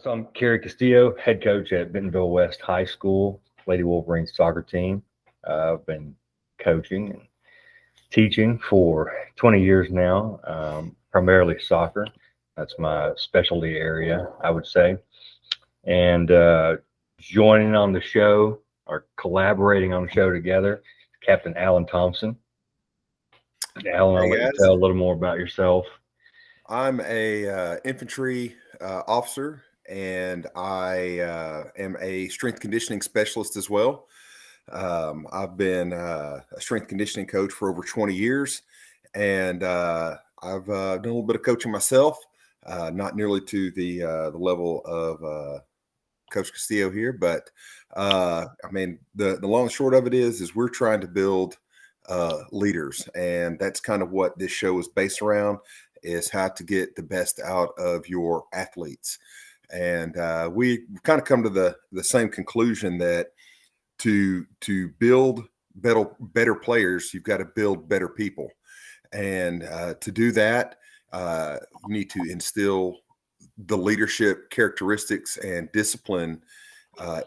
So I'm Kerry Castillo, head coach at Bentonville West High School, Lady Wolverines soccer team. I've been coaching and teaching for 20 years now, primarily soccer. That's my specialty area, I would say. And joining on the show or collaborating on the show together, Captain Alan Thompson. Alan, I'll Hey let you guys, tell a little more about yourself. I'm a infantry officer, and I am a strength conditioning specialist as well. I've been a strength conditioning coach for over 20 years, and I've done a little bit of coaching myself, not nearly to the level of Coach Castillo here, but I mean the long and short of it is we're trying to build leaders, and that's kind of what this show is based around, is how to get the best out of your athletes. And we kind of come to the same conclusion that to build better players, you've got to build better people, and to do that, you need to instill the leadership characteristics and discipline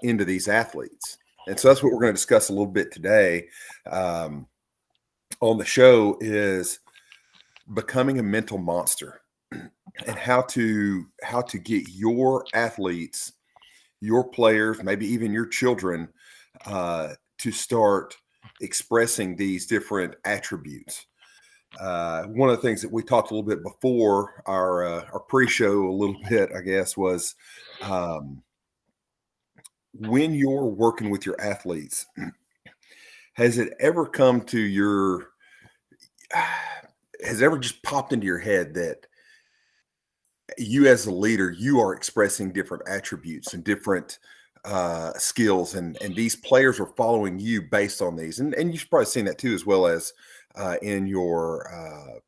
into these athletes. And so that's what we're going to discuss a little bit today on the show, is becoming a mental monster, and how to get your athletes, your players, maybe even your children, to start expressing these different attributes. One of the things that we talked a little bit before our pre-show a little bit, I guess, was when you're working with your athletes, has it ever come to your has it ever just popped into your head that you as a leader, you are expressing different attributes and different skills, and these players are following you based on these, and you've probably seen that too, as well as in your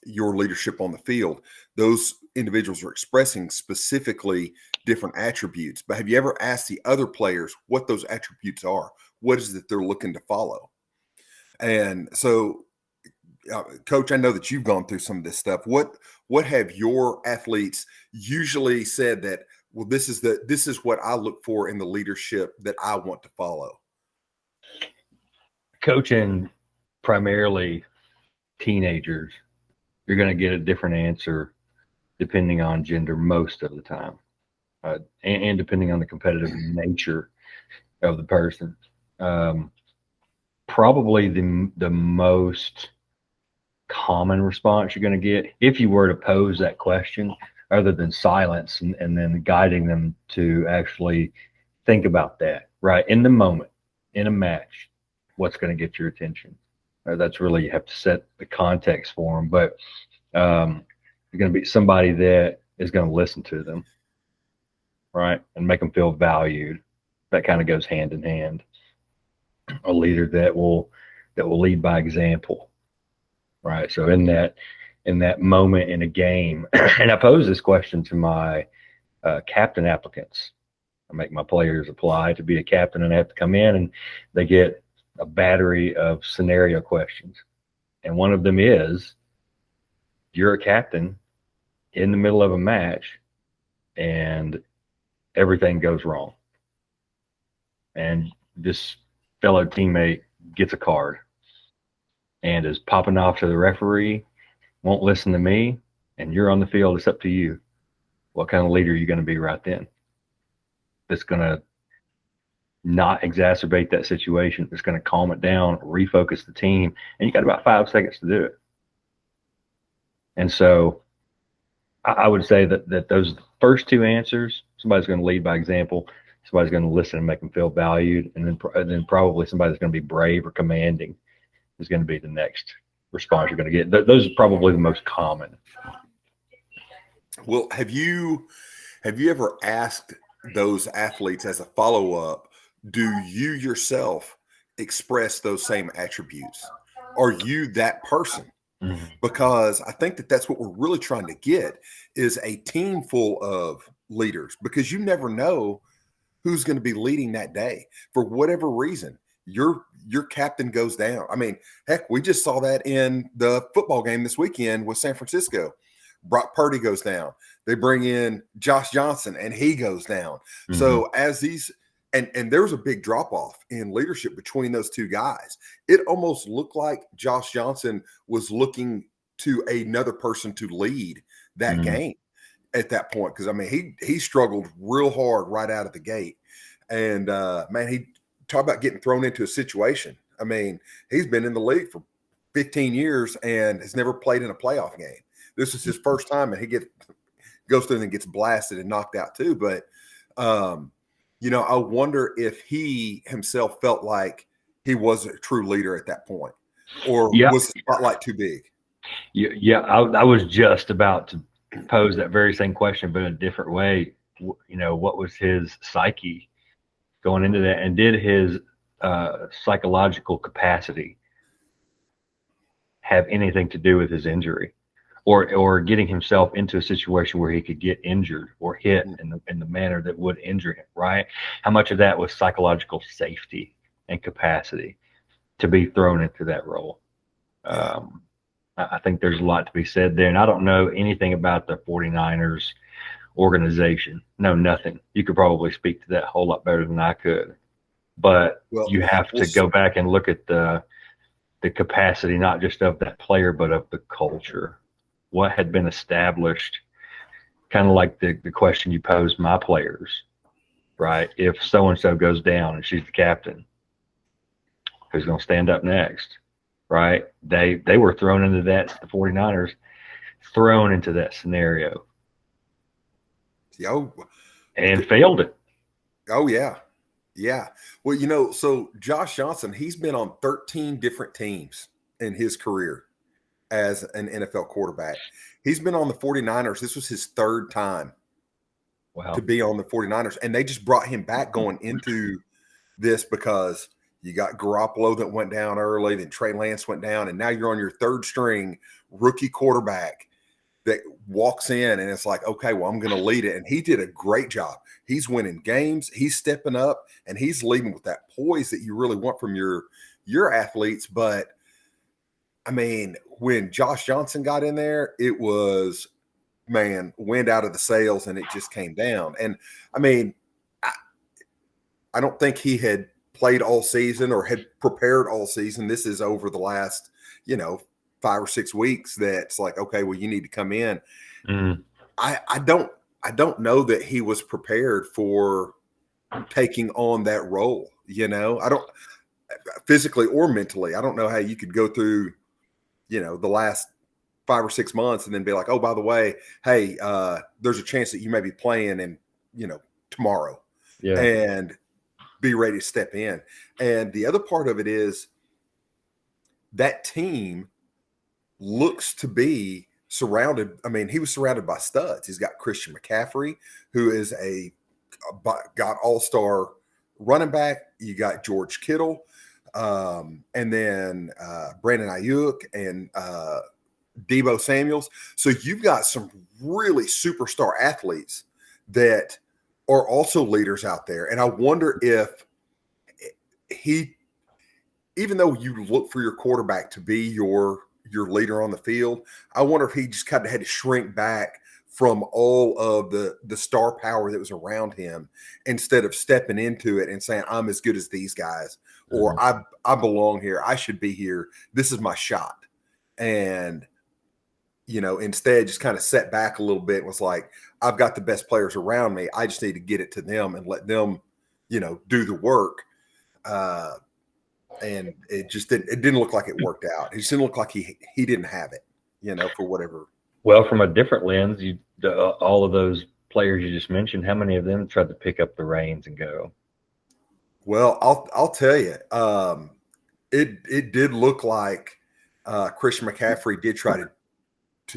leadership on the field. Those individuals are expressing specifically different attributes. But have you ever asked the other players what those attributes are? What is it that they're looking to follow? And so, Coach, I know that you've gone through some of this stuff. What have your athletes usually said that, well, this is what I look for in the leadership that I want to follow? Coaching primarily teenagers, you're going to get a different answer depending on gender most of the time, and depending on the competitive nature of the person. Probably the most common response you're going to get, if you were to pose that question, other than silence and then guiding them to actually think about that, right, in the moment, in a match, what's going to get your attention. That's really, you have to set the context for them. But you're going to be somebody that is going to listen to them, right, and make them feel valued. That kind of goes hand in hand. A leader that will lead by example, right? So in that moment in a game, and I pose this question to my captain applicants. I make my players apply to be a captain, and they have to come in, and they get a battery of scenario questions. And one of them is, you're a captain in the middle of a match and everything goes wrong, and this fellow teammate gets a card and is popping off to the referee, won't listen to me, and you're on the field. It's up to you. What kind of leader are you going to be right then? That's going to not exacerbate that situation. It's going to calm it down, refocus the team, and you got about 5 seconds to do it. And so I would say that those first two answers, somebody's going to lead by example, somebody's going to listen and make them feel valued, and then probably somebody's going to be brave or commanding is going to be the next response you're going to get. Those are probably the most common. Well, have you ever asked those athletes as a follow-up, do you yourself express those same attributes? Are you that person? Mm-hmm. Because I think that's what we're really trying to get, is a team full of leaders, because you never know who's going to be leading that day. For whatever reason, your captain goes down. I mean, heck, we just saw that in the football game this weekend with San Francisco. Brock Purdy goes down. They bring in Josh Johnson, and he goes down. Mm-hmm. So as these and there was a big drop off in leadership between those two guys. It almost looked like Josh Johnson was looking to another person to lead that game at that point, because I mean he struggled real hard right out of the gate, and man, he talked about getting thrown into a situation. I mean, he's been in the league for 15 years and has never played in a playoff game. This is his first time, and he goes through and gets blasted and knocked out too. But you know, I wonder if he himself felt like he wasn't a true leader at that point, or was the spotlight too big? Yeah, I was just about to pose that very same question, but in a different way. You know, what was his psyche going into that, and did his psychological capacity have anything to do with his injury, or getting himself into a situation where he could get injured or hit in the manner that would injure him, right? How much of that was psychological safety and capacity to be thrown into that role? I think there's a lot to be said there, and I don't know anything about the 49ers organization. No, nothing. You could probably speak to that a whole lot better than I could, but you have to go back and look at the capacity, not just of that player, but of the culture. What had been established, kind of like the question you posed my players, right? If so-and-so goes down and she's the captain, who's going to stand up next, right? They were thrown into that, the 49ers, thrown into that scenario. And failed it. Oh, yeah. Yeah. Well, you know, so Josh Johnson, he's been on 13 different teams in his career as an NFL quarterback. He's been on the 49ers. This was his third time to be on the 49ers. And they just brought him back going into this because you got Garoppolo that went down early, then Trey Lance went down, and now you're on your third string rookie quarterback that walks in, and it's like, okay, well, I'm going to lead it. And he did a great job. He's winning games. He's stepping up, and he's leading with that poise that you really want from your athletes. But I mean, when Josh Johnson got in there, it was, man, wind out of the sails, and it just came down. And I mean, I don't think he had played all season or had prepared all season. This is over the last, 5 or 6 weeks. That's like, okay, well, you need to come in. I don't know that he was prepared for taking on that role. I don't, physically or mentally, I don't know how you could go through, the last 5 or 6 months and then be like, oh, by the way, hey, there's a chance that you may be playing in, tomorrow, and be ready to step in. And the other part of it is that team looks to be surrounded. I mean, he was surrounded by studs. He's got Christian McCaffrey, who is got all-star running back. You got George Kittle, and then Brandon Ayuk and Deebo Samuels. So you've got some really superstar athletes that are also leaders out there. And I wonder if even though you look for your quarterback to be your leader on the field, I wonder if he just kind of had to shrink back from all of the star power that was around him, instead of stepping into it and saying, I'm as good as these guys, or I belong here. I should be here. This is my shot. And, instead just kind of set back a little bit and was like, I've got the best players around me. I just need to get it to them and let them, do the work. And it didn't look like it worked out. It just didn't look like he didn't have it, for whatever. Well, from a different lens, all of those players you just mentioned, how many of them tried to pick up the reins and go? Well, I'll tell you, it did look like Christian McCaffrey did try to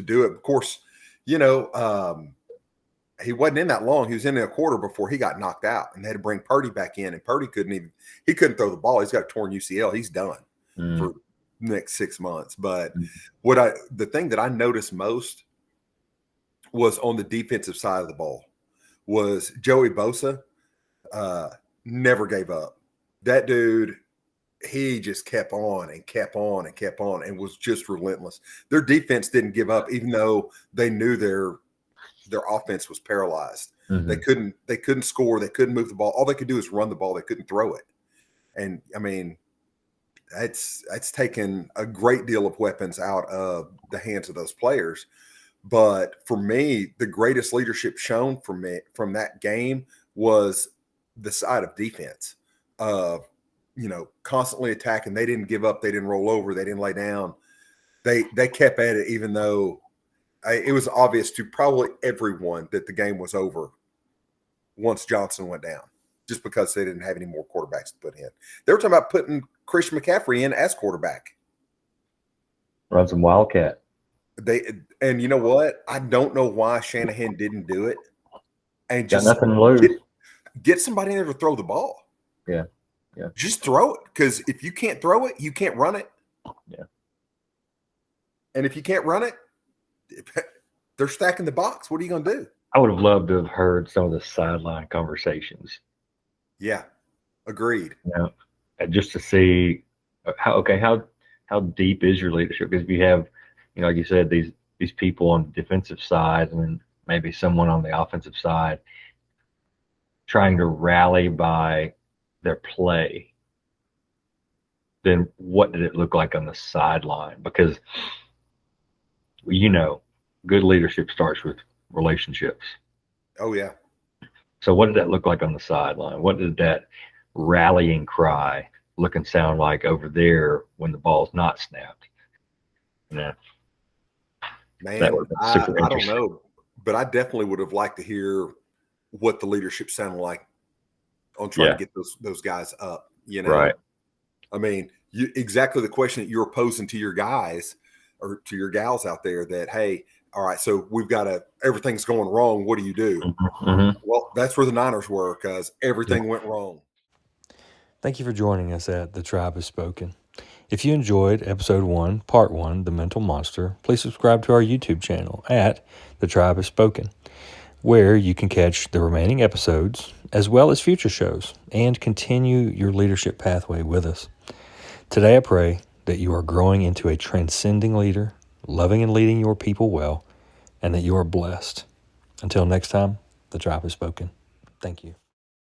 do it. Of course, he wasn't in that long. He was in a quarter before he got knocked out, and they had to bring Purdy back in. And Purdy couldn't throw the ball. He's got a torn UCL. He's done for the next 6 months. But the thing that I noticed most was on the defensive side of the ball was Joey Bosa. Never gave up. That dude, he just kept on and kept on and kept on and was just relentless. Their defense didn't give up, even though they knew their offense was paralyzed. Mm-hmm. They couldn't score. They couldn't move the ball. All they could do is run the ball. They couldn't throw it. And I mean, it's taken a great deal of weapons out of the hands of those players. But for me, the greatest leadership shown from that game was the side of defense. Constantly attacking. They didn't give up. They didn't roll over. They didn't lay down. They kept at it, even though it was obvious to probably everyone that the game was over once Johnson went down, just because they didn't have any more quarterbacks to put in. They were talking about putting Christian McCaffrey in as quarterback. Run some Wildcat. And you know what? I don't know why Shanahan didn't do it. And got nothing to lose. Get somebody in there to throw the ball. Yeah. Just throw it, because if you can't throw it, you can't run it. Yeah. And if you can't run it, they're stacking the box. What are you going to do? I would have loved to have heard some of the sideline conversations. Yeah, agreed. And just to see how deep is your leadership? Because if you have, like you said, these people on the defensive side, and then maybe someone on the offensive side trying to rally by their play, then what did it look like on the sideline? Because good leadership starts with relationships. Oh yeah. So what did that look like on the sideline? What did that rallying cry look and sound like over there when the ball's not snapped? Man, that would have been super interesting. I don't know, but I definitely would have liked to hear what the leadership sounded like on trying to get those guys up. Right. I mean, exactly the question that you're posing to your guys or to your gals out there, that, hey, all right, so everything's going wrong. What do you do? Mm-hmm. Well, that's where the Niners were, because everything went wrong. Thank you for joining us at The Tribe Has Spoken. If you enjoyed Episode 1, Part 1, The Mental Monster, please subscribe to our YouTube channel at The Tribe Has Spoken, where you can catch the remaining episodes, as well as future shows, and continue your leadership pathway with us. Today I pray that you are growing into a transcending leader, loving and leading your people well, and that you are blessed. Until next time, The Tribe Has Spoken. Thank you.